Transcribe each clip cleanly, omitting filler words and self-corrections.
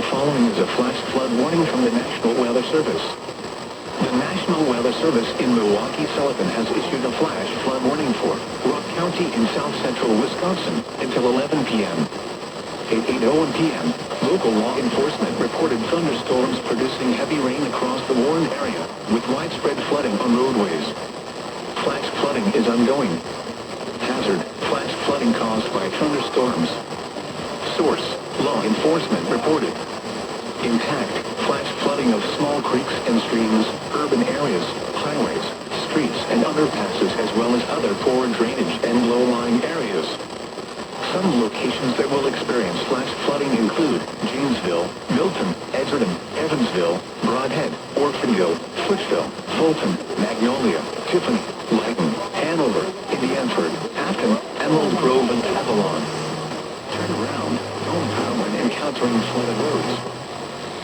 following is a flash flood warning from the National Weather Service. The National Weather Service in Milwaukee-Sullivan has issued a flash flood warning for Rock County in south-central Wisconsin until 11 p.m. At 8:01 p.m., local law enforcement reported thunderstorms producing heavy rain across the warned area, with widespread flooding on roadways. Flash flooding is ongoing. Hazard: flash flooding caused by thunderstorms. Source: law enforcement reported. Impact: flash flooding of small creeks and streams, urban areas, highways, streets and underpasses, as well as other poor drainage and low-lying areas. Some locations that will experience flash flooding include Janesville, Milton, Edgerton, Evansville, Brodhead, Orphanville, Footsville, Fulton, Magnolia, Tiffany, Lyton, Hanover, Indianford, Afton, Emerald Grove and Avalon. Turn around, don't power when encountering flooded roads.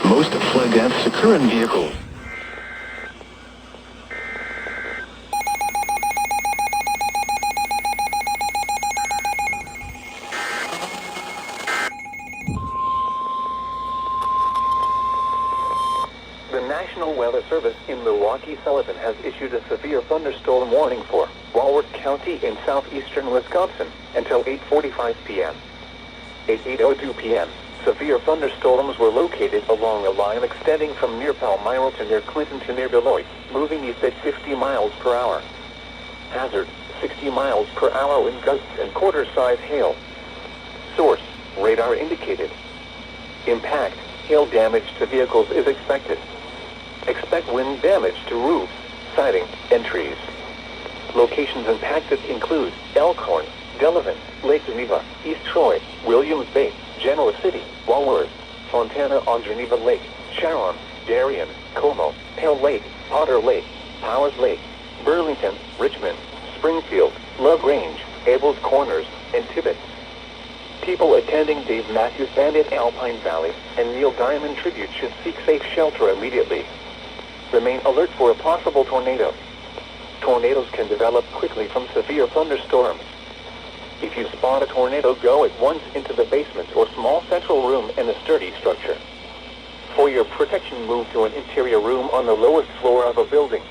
Most flood deaths occur in vehicles. The National Weather Service in Milwaukee-Sullivan has issued a severe thunderstorm warning for Walworth County in southeastern Wisconsin until 8:45 p.m. At 8:02 p.m., severe thunderstorms were located along a line extending from near Palmyra to near Clinton to near Beloit, moving east at 50 miles per hour. Hazard: 60 miles per hour wind gusts and quarter-size hail. Source: radar indicated. Impact: hail damage to vehicles is expected. Expect wind damage to roofs, siding, and trees. Locations impacted include Elkhorn, Delavan, Lake Geneva, East Troy, Williams Bay, Genoa City, Walworth, Fontana on Geneva Lake, Sharon, Darien, Como, Pale Lake, Potter Lake, Powers Lake, Burlington, Richmond, Springfield, LaGrange, Abels Corners, and Tibbetts. People attending Dave Matthews Band in Alpine Valley and Neil Diamond Tribute should seek safe shelter immediately. Remain alert for a possible tornado. Tornadoes can develop quickly from severe thunderstorms. If you spot a tornado, go at once into the basement or small central room in a sturdy structure. For your protection, move to an interior room on the lowest floor of a building.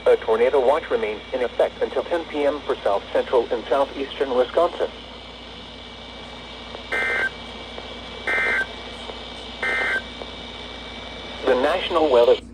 A tornado watch remains in effect until 10 p.m. for south central and southeastern Wisconsin. The National Weather